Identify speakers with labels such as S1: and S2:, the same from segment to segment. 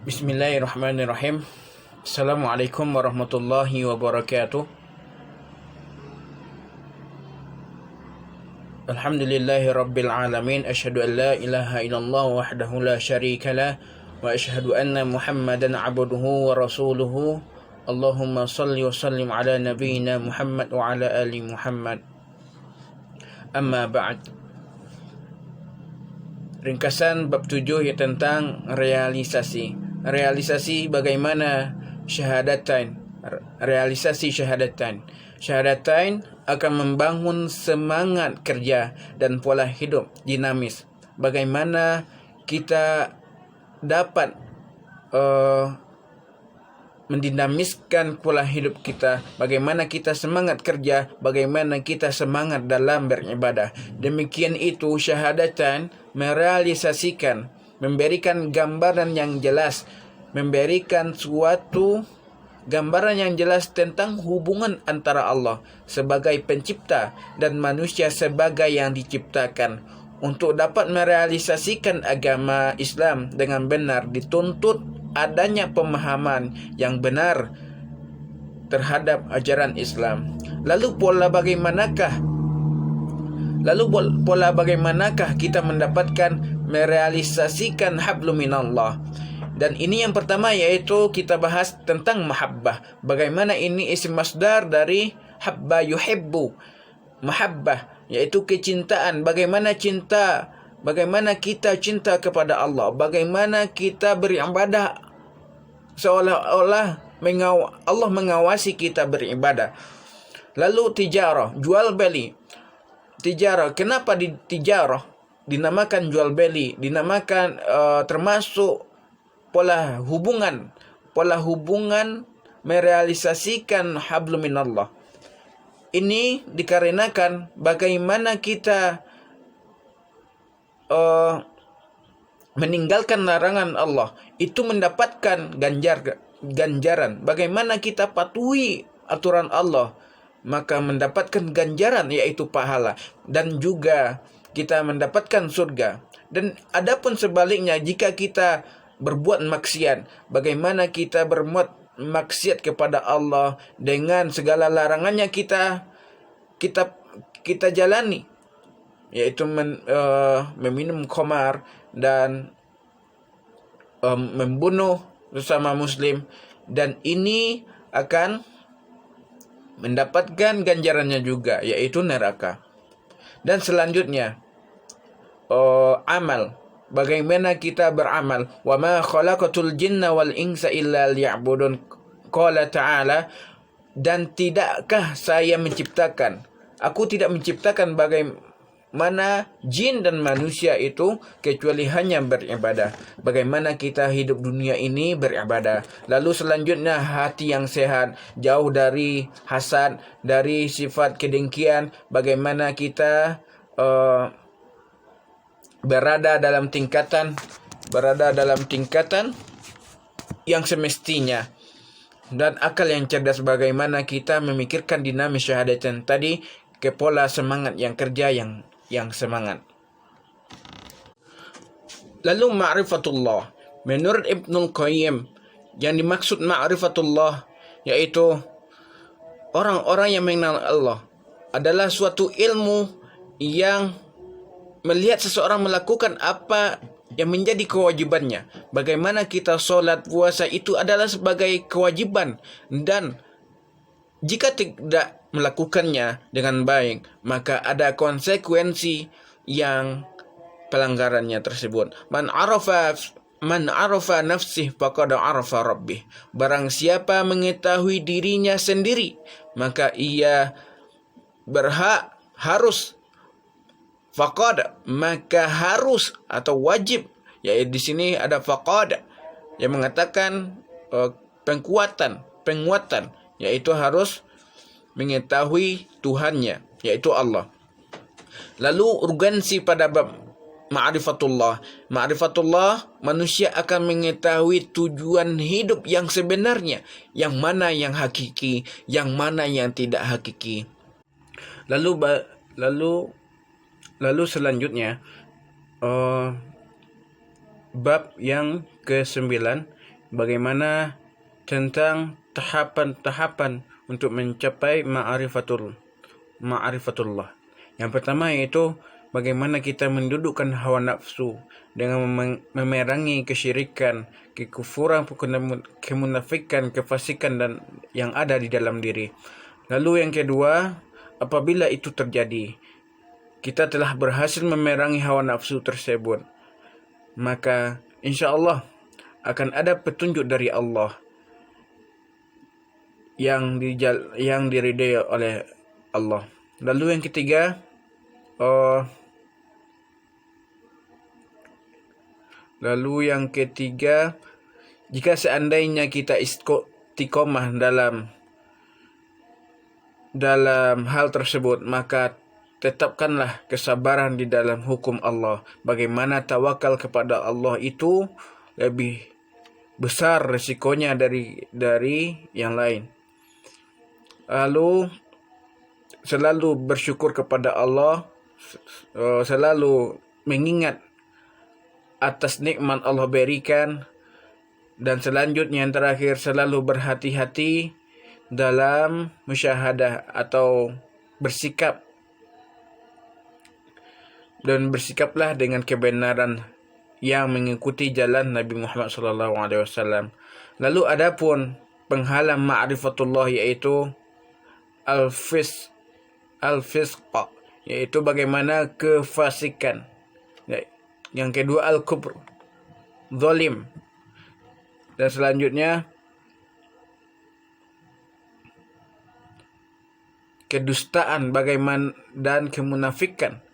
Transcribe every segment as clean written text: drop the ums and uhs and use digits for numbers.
S1: Bismillahirrahmanirrahim. Assalamualaikum warahmatullahi wabarakatuh. Alhamdulillahi rabbil alamin. Asyhadu an la ilaha illallah wahdahu la syarika lah. Wa asyhadu anna Muhammadan abduhu wa rasuluhu. Allahumma salli wa sallim ala nabiyyina Muhammad wa ala ali Muhammad. Amma ba'd. Ringkasan bab 7 ya tentang realisasi. Realisasi bagaimana syahadatain. Realisasi syahadatain. Syahadatain akan membangun semangat kerja dan pola hidup dinamis. Bagaimana kita dapat mendinamiskan pola hidup kita, bagaimana kita semangat kerja, bagaimana kita semangat dalam beribadah. Demikian itu syahadatan merealisasikan, memberikan gambaran yang jelas, memberikan suatu gambaran yang jelas tentang hubungan antara Allah sebagai pencipta dan manusia sebagai yang diciptakan. Untuk dapat merealisasikan agama Islam dengan benar dituntut adanya pemahaman yang benar terhadap ajaran Islam. Lalu pola bagaimanakah kita mendapatkan merealisasikan hablum minallah? Dan ini yang pertama, yaitu kita bahas tentang mahabbah. Bagaimana ini isim masdar dari habba yuhibbu. Mahabbah yaitu kecintaan. Bagaimana cinta, bagaimana kita cinta kepada Allah, bagaimana kita beribadah seolah-olah Allah mengawasi kita beribadah. Lalu tijarah, jual beli. Tijarah, kenapa di tijarah dinamakan jual beli? Dinamakan termasuk pola hubungan merealisasikan hablum minallah. Ini dikarenakan bagaimana kita meninggalkan larangan Allah itu mendapatkan ganjaran. Bagaimana kita patuhi aturan Allah, maka mendapatkan ganjaran, yaitu pahala, dan juga kita mendapatkan surga. Dan adapun sebaliknya, jika kita berbuat maksiat, bagaimana kita berbuat maksiat kepada Allah dengan segala larangannya kita jalani, yaitu meminum khamar dan membunuh sesama muslim, dan ini akan mendapatkan ganjarannya juga, yaitu neraka. Dan selanjutnya amal. Bagaimana kita beramal. Wa ma khalaqatul jinna wal insa illa liya'budun. Qala ta'ala, dan tidakkah saya menciptakan, aku tidak menciptakan bagaimana jin dan manusia itu kecuali hanya beribadah. Bagaimana kita hidup dunia ini beribadah. Lalu selanjutnya hati yang sehat, jauh dari hasad, dari sifat kedengkian. Bagaimana kita berada dalam tingkatan yang semestinya, dan akal yang cerdas, bagaimana kita memikirkan dinamis syahadatain tadi ke pola semangat yang kerja yang semangat. Lalu ma'rifatullah, menurut Ibnul Qayyim, yang dimaksud ma'rifatullah yaitu orang-orang yang mengenal Allah adalah suatu ilmu yang melihat seseorang melakukan apa yang menjadi kewajibannya. Bagaimana kita sholat, puasa itu adalah sebagai kewajiban, dan jika tidak melakukannya dengan baik, maka ada konsekuensi yang pelanggarannya tersebut. Man arafa nafsih faqad arafa rabbih. Barang siapa mengetahui dirinya sendiri, maka ia maka harus atau wajib, yaitu di sini ada faqad yang mengatakan penguatan, yaitu harus mengetahui Tuhannya, yaitu Allah. Lalu urgensi pada bab ma'rifatullah, manusia akan mengetahui tujuan hidup yang sebenarnya, yang mana yang hakiki, yang mana yang tidak hakiki. Lalu selanjutnya bab yang ke-9, bagaimana tentang tahapan-tahapan untuk mencapai ma'rifatullah. Yang pertama yaitu bagaimana kita mendudukkan hawa nafsu dengan memerangi kesyirikan, kekufuran, kemunafikan, kefasikan dan yang ada di dalam diri. Lalu yang kedua, apabila itu terjadi, kita telah berhasil memerangi hawa nafsu tersebut, maka insya Allah akan ada petunjuk dari Allah yang diridai oleh Allah. Lalu yang ketiga, jika seandainya kita istiqomah dalam hal tersebut, maka tetapkanlah kesabaran di dalam hukum Allah. Bagaimana tawakal kepada Allah itu lebih besar resikonya dari yang lain. Lalu selalu bersyukur kepada Allah, selalu mengingat atas nikmat Allah berikan, dan selanjutnya yang terakhir selalu berhati-hati dalam musyahadah atau bersikap, dan bersikaplah dengan kebenaran yang mengikuti jalan Nabi Muhammad SAW. Lalu adapun penghalang ma'rifatullah yaitu al-fisq, yaitu bagaimana kefasikan. Yang kedua al-kubr, zalim. Dan selanjutnya kedustaan bagaimana dan kemunafikan.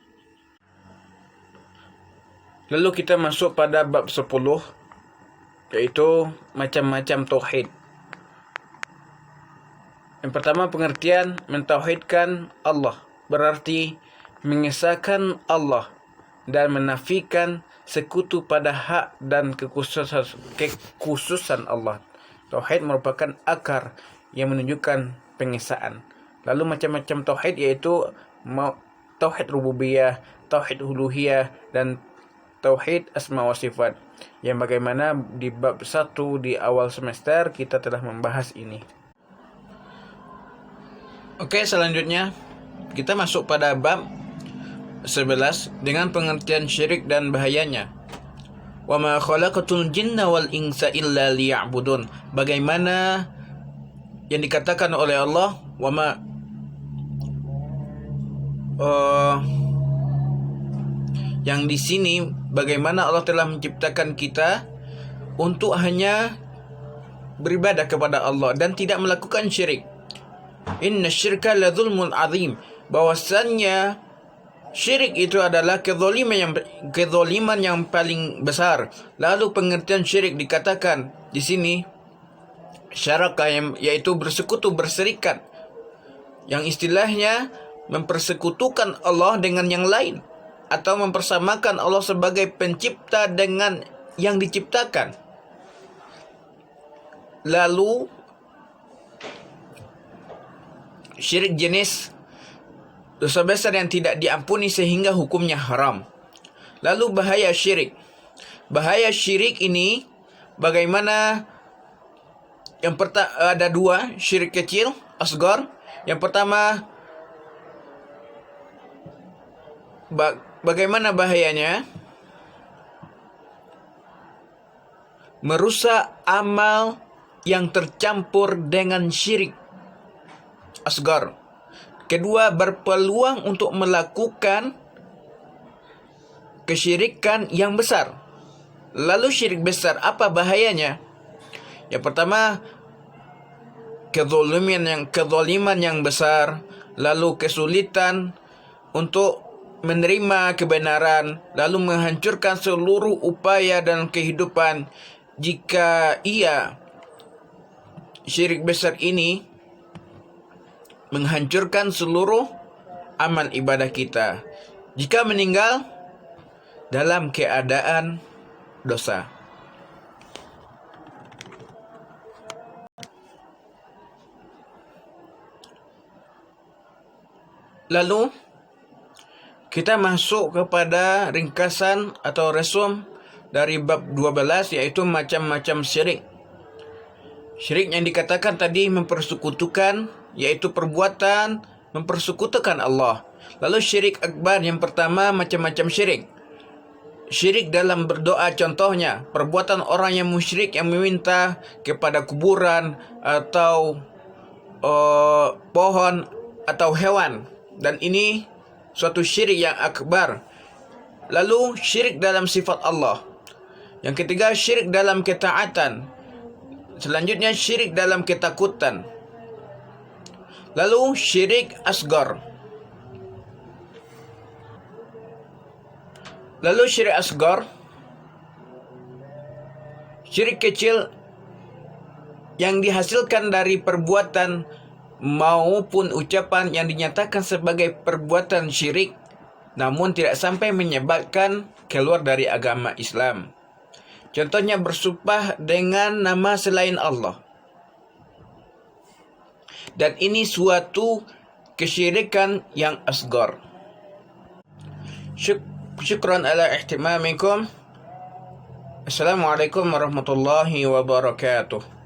S1: Lalu kita masuk pada bab 10, yaitu macam-macam tauhid. Yang pertama, pengertian mentauhidkan Allah, berarti mengesahkan Allah dan menafikan sekutu pada hak dan kekhususan Allah. Tauhid merupakan akar yang menunjukkan pengesaan. Lalu macam-macam tauhid yaitu tauhid rububiyah, tauhid uluhiyah, dan tauhid asma wa sifat, yang bagaimana di bab 1 di awal semester kita telah membahas ini. Oke, selanjutnya kita masuk pada bab 11 dengan pengertian syirik dan bahayanya. Wa ma khalaqatul jinna wal insa illa liya'budun. Bagaimana yang dikatakan oleh Allah, wa ma yang di sini bagaimana Allah telah menciptakan kita untuk hanya beribadah kepada Allah dan tidak melakukan syirik. Inna syirka la zulmun azim. Bahwasannya syirik itu adalah kezaliman yang paling besar. Lalu pengertian syirik dikatakan di sini syaraka, yaitu bersekutu, berserikat, yang istilahnya mempersekutukan Allah dengan yang lain, atau mempersamakan Allah sebagai pencipta dengan yang diciptakan. Lalu syirik jenis dosa besar yang tidak diampuni sehingga hukumnya haram. Lalu bahaya syirik. Bahaya syirik ini bagaimana? Ada dua, syirik kecil, asgar. Yang pertama, bagaimana bahayanya? Merusak amal yang tercampur dengan syirik asgar. Kedua, berpeluang untuk melakukan kesyirikan yang besar. Lalu syirik besar, apa bahayanya? Yang pertama, kezaliman yang besar, lalu kesulitan untuk menerima kebenaran, lalu menghancurkan seluruh upaya dan kehidupan. Jika syirik besar ini menghancurkan seluruh amal ibadah kita jika meninggal dalam keadaan dosa. Lalu kita masuk kepada ringkasan atau resum dari bab 12, yaitu macam-macam syirik. Syirik yang dikatakan tadi mempersekutukan, yaitu perbuatan mempersekutukan Allah. Lalu syirik akbar yang pertama macam-macam syirik. Syirik dalam berdoa contohnya, perbuatan orang yang musyrik yang meminta kepada kuburan atau pohon atau hewan. Dan ini suatu syirik yang akbar. Lalu syirik dalam sifat Allah. Yang ketiga syirik dalam ketaatan. Selanjutnya syirik dalam ketakutan. Lalu syirik asgar. Lalu syirik asgar, syirik kecil yang dihasilkan dari perbuatan maupun ucapan yang dinyatakan sebagai perbuatan syirik, namun tidak sampai menyebabkan keluar dari agama Islam. Contohnya bersumpah dengan nama selain Allah. Dan ini suatu kesyirikan yang asgar. Syukran ala ihtimamikum. Assalamualaikum warahmatullahi wabarakatuh.